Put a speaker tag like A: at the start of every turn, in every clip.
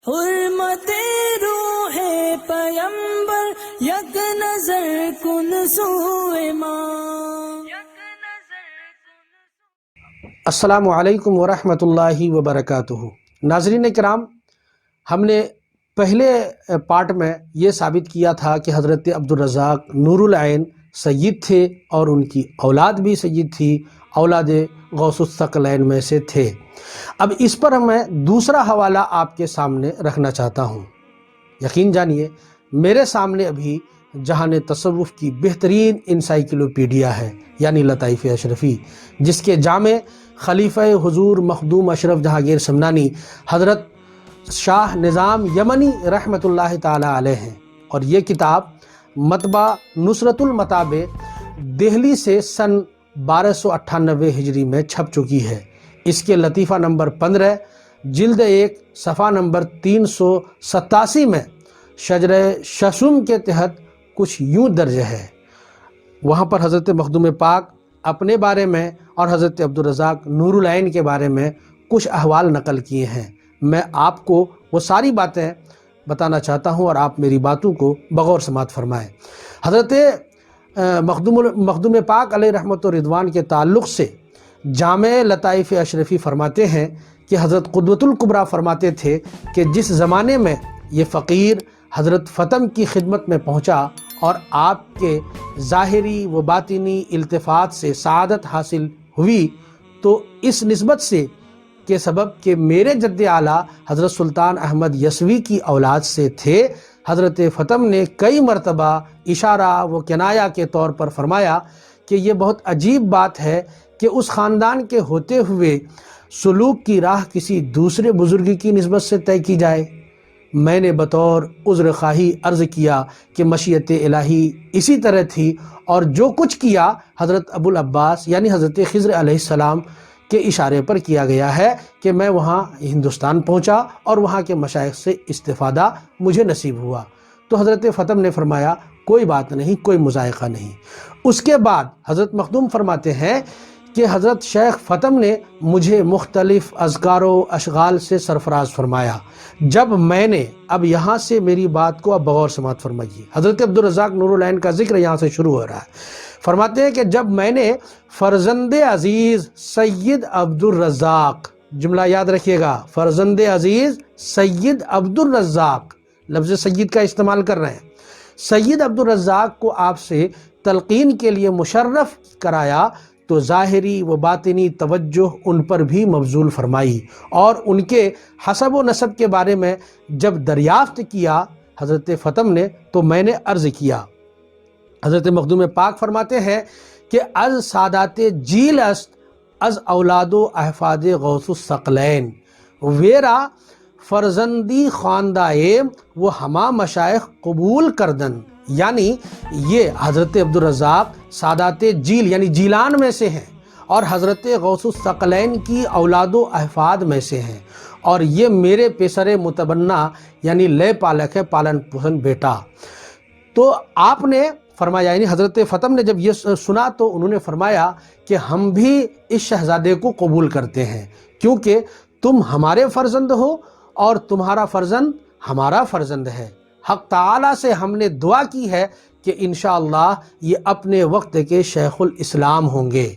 A: حرمت روح پیمبر یک نظر کن سوئے ماں.
B: السلام علیکم ورحمۃ اللہ وبرکاتہ. ناظرین کرام، ہم نے پہلے پارٹ میں یہ ثابت کیا تھا کہ حضرت عبدالرزاق نور العین سید تھے اور ان کی اولاد بھی سید تھی، اولاد غوث الثقلین میں سے تھے. اب اس پر میں دوسرا حوالہ آپ کے سامنے رکھنا چاہتا ہوں. یقین جانیے میرے سامنے ابھی جہان تصوف کی بہترین انسائیکلوپیڈیا ہے، یعنی لطائف اشرفی، جس کے جامع خلیفہ حضور مخدوم اشرف جہانگیر سمنانی حضرت شاہ نظام یمنی رحمۃ اللہ تعالی علیہ ہیں. اور یہ کتاب مطبع نصرت المطاب دہلی سے سن 1298 ہجری میں چھپ چکی ہے. اس کے لطیفہ نمبر 15 جلد 1 صفحہ نمبر 387 میں شجرہ ششم کے تحت کچھ یوں درج ہے. وہاں پر حضرت مخدوم پاک اپنے بارے میں اور حضرت عبدالرزاق نور العین کے بارے میں کچھ احوال نقل کیے ہیں. میں آپ کو وہ ساری باتیں بتانا چاہتا ہوں اور آپ میری باتوں کو بغور سماعت فرمائیں. حضرت مخدوم پاک علیہ رحمت و رضوان کے تعلق سے جامع لطائف اشرفی فرماتے ہیں کہ حضرت قدوۃ الکبریٰ فرماتے تھے کہ جس زمانے میں یہ فقیر حضرت فتم کی خدمت میں پہنچا اور آپ کے ظاہری و باطنی التفات سے سعادت حاصل ہوئی، تو اس نسبت سے کے سبب کہ میرے جد اعلیٰ حضرت سلطان احمد یسوی کی اولاد سے تھے، حضرت فتم نے کئی مرتبہ اشارہ و کنایہ کے طور پر فرمایا کہ یہ بہت عجیب بات ہے کہ اس خاندان کے ہوتے ہوئے سلوک کی راہ کسی دوسرے بزرگ کی نسبت سے طے کی جائے. میں نے بطور عذر خواہی عرض کیا کہ مشیت الہی اسی طرح تھی، اور جو کچھ کیا حضرت ابو العباس یعنی حضرت خضر علیہ السلام کے اشارے پر کیا گیا ہے کہ میں وہاں ہندوستان پہنچا اور وہاں کے مشائخ سے استفادہ مجھے نصیب ہوا. تو حضرت فتم نے فرمایا کوئی بات نہیں، کوئی مضائقہ نہیں. اس کے بعد حضرت مخدوم فرماتے ہیں کہ حضرت شیخ فتم نے مجھے مختلف اذکار و اشغال سے سرفراز فرمایا. جب میں نے اب یہاں سے میری بات کو اب بغور سماعت فرمائیے. حضرت عبدالرزاق نور العین کا ذکر یہاں سے شروع ہو رہا ہے. فرماتے ہیں کہ جب میں نے فرزند عزیز سید عبدالرزاق، جملہ یاد رکھیے گا، فرزند عزیز سید عبدالرزاق، لفظ سید کا استعمال کر رہے ہیں، سید عبدالرزاق کو آپ سے تلقین کے لیے مشرف کرایا تو ظاہری و باطنی توجہ ان پر بھی مبذول فرمائی، اور ان کے حسب و نسب کے بارے میں جب دریافت کیا حضرت فتم نے تو میں نے عرض کیا. حضرت مخدوم پاک فرماتے ہیں کہ از سادات جیل است از اولاد و احفاد غوث الثقلین ویرا فرزندی خواندہ وہ ہما مشائخ قبول کردن. یعنی یہ حضرت عبدالرزاق سادات جیل یعنی جیلان میں سے ہیں اور حضرت غوث الثقلین کی اولاد و احفاد میں سے ہیں، اور یہ میرے پیسر متبنہ یعنی لے پالک ہے، پالن پوشن بیٹا. تو آپ نے فرمایا، یعنی حضرت فتم نے جب یہ سنا تو انہوں نے فرمایا کہ ہم بھی اس شہزادے کو قبول کرتے ہیں، کیونکہ تم ہمارے فرزند ہو اور تمہارا فرزند ہمارا فرزند ہے. حق تعالیٰ سے ہم نے دعا کی ہے کہ انشاءاللہ یہ اپنے وقت کے شیخ الاسلام ہوں گے.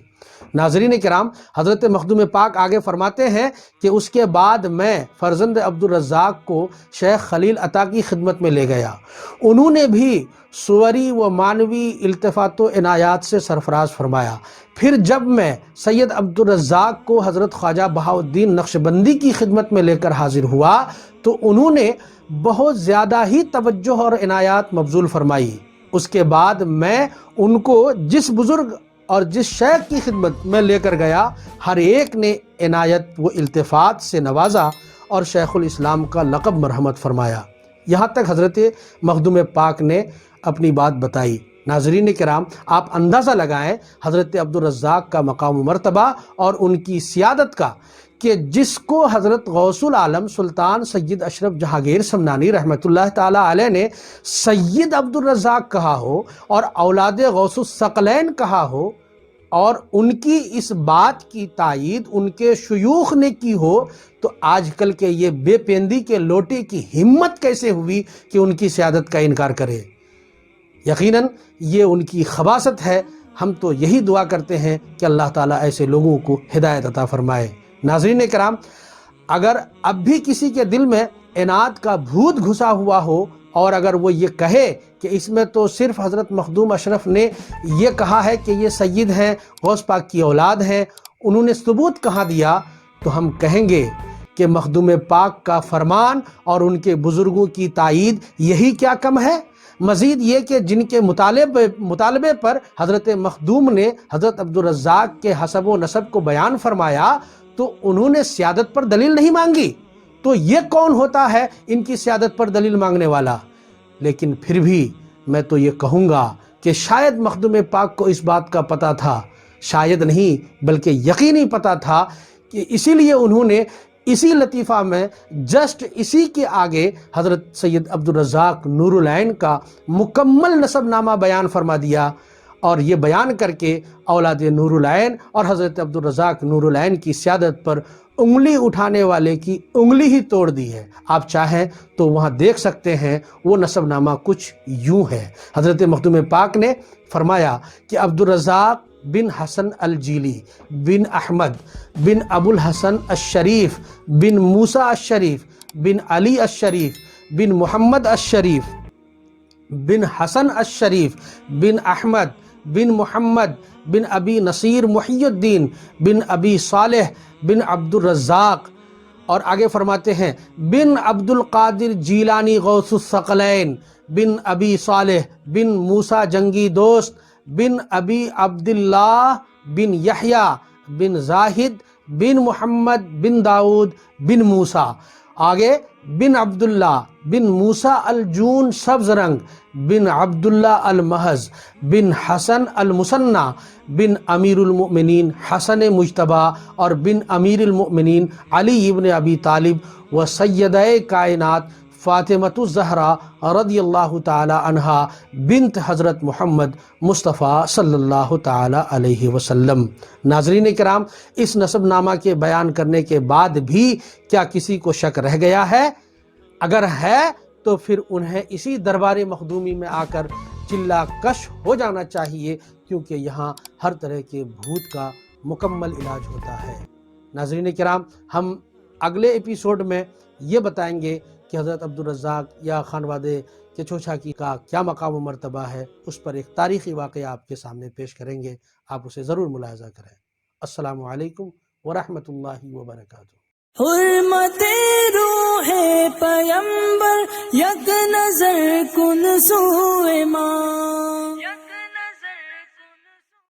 B: ناظرین کرام، حضرت مخدوم پاک آگے فرماتے ہیں کہ اس کے بعد میں فرزند عبدالرزاق کو شیخ خلیل عطا کی خدمت میں لے گیا. انہوں نے بھی صوری و معنوی التفات و عنایات سے سرفراز فرمایا. پھر جب میں سید عبدالرزاق کو حضرت خواجہ بہاؤالدین نقشبندی کی خدمت میں لے کر حاضر ہوا تو انہوں نے بہت زیادہ ہی توجہ اور عنایات مبذول فرمائی. اس کے بعد میں ان کو جس بزرگ اور جس شیخ کی خدمت میں لے کر گیا ہر ایک نے عنایت و التفات سے نوازا اور شیخ الاسلام کا لقب مرحمت فرمایا. یہاں تک حضرت مخدوم پاک نے اپنی بات بتائی. ناظرین کرام، آپ اندازہ لگائیں حضرت عبدالرزاق کا مقام و مرتبہ اور ان کی سیادت کا، کہ جس کو حضرت غوث العالم سلطان سید اشرف جہانگیر سمنانی رحمۃ اللہ تعالی علیہ نے سید عبدالرزاق کہا ہو اور اولاد غوث الثقلین کہا ہو، اور ان کی اس بات کی تائید ان کے شیوخ نے کی ہو تو آج کل کے یہ بے پیندی کے لوٹے کی ہمت کیسے ہوئی کہ ان کی سیادت کا انکار کرے؟ یقیناً یہ ان کی خباثت ہے۔ ہم تو یہی دعا کرتے ہیں کہ اللہ تعالیٰ ایسے لوگوں کو ہدایت عطا فرمائے۔ ناظرین کرام، اگر اب بھی کسی کے دل میں عناد کا بھوت گھسا ہوا ہو اور اگر وہ یہ کہے کہ اس میں تو صرف حضرت مخدوم اشرف نے یہ کہا ہے کہ یہ سید ہیں، غوث پاک کی اولاد ہیں، انہوں نے ثبوت کہاں دیا، تو ہم کہیں گے کہ مخدوم پاک کا فرمان اور ان کے بزرگوں کی تائید یہی کیا کم ہے؟ مزید یہ کہ جن کے مطالبے پر حضرت مخدوم نے حضرت عبدالرزاق کے حسب و نسب کو بیان فرمایا تو انہوں نے سیادت پر دلیل نہیں مانگی، تو یہ کون ہوتا ہے ان کی سیادت پر دلیل مانگنے والا؟ لیکن پھر بھی میں تو یہ کہوں گا کہ شاید مخدوم پاک کو اس بات کا پتہ تھا، شاید نہیں بلکہ یقینی پتہ تھا، کہ اسی لیے انہوں نے اسی لطیفہ میں جسٹ اسی کے آگے حضرت سید عبدالرزاق نور العین کا مکمل نسب نامہ بیان فرما دیا، اور یہ بیان کر کے اولاد نور العین اور حضرت عبدالرزاق نور العین کی سیادت پر انگلی اٹھانے والے کی انگلی ہی توڑ دی ہے۔ آپ چاہیں تو وہاں دیکھ سکتے ہیں، وہ نسب نامہ کچھ یوں ہے۔ حضرت مخدوم پاک نے فرمایا کہ عبدالرزاق بن حسن الجیلی بن احمد بن ابو الحسن الشریف بن موسیٰ الشریف بن علی الشریف بن محمد الشریف بن حسن الشریف بن احمد بن محمد بن ابی نصیر محی الدین بن ابی صالح بن عبدالرزاق، اور آگے فرماتے ہیں بن عبد القادر جیلانی غوث الثقلین بن ابی صالح بن موسیٰ جنگی دوست بن ابی عبداللہ بن یحییٰ بن زاہد بن محمد بن داؤد بن موسیٰ، آگے بن عبداللہ بن موسیٰ الجون سبز رنگ بن عبداللہ المحض بن حسن المثنى بن امیر المؤمنین حسن مجتبیٰ اور بن امیر المؤمنین علی ابن ابی طالب و سیدہ کائنات فاطمۃ الزہرا رضی اللہ تعالی عنہا بنت حضرت محمد مصطفیٰ صلی اللہ تعالی علیہ وسلم۔ ناظرین کرام، اس نسب نامہ کے بیان کرنے کے بعد بھی کیا کسی کو شک رہ گیا ہے؟ اگر ہے تو پھر انہیں اسی دربار مخدومی میں آ کر چلا کش ہو جانا چاہیے، کیونکہ یہاں ہر طرح کے بھوت کا مکمل علاج ہوتا ہے۔ ناظرین کرام، ہم اگلے ایپیسوڈ میں یہ بتائیں گے کہ حضرت عبدالرزاق یا خانوادے کے چوچا کی کا کیا مقام و مرتبہ ہے، اس پر ایک تاریخی واقعہ آپ کے سامنے پیش کریں گے، آپ اسے ضرور ملاحظہ کریں۔ السلام علیکم ورحمۃ اللہ وبرکاتہ۔
A: حرمت روح پیمبر یک نظر کن سوئے ماں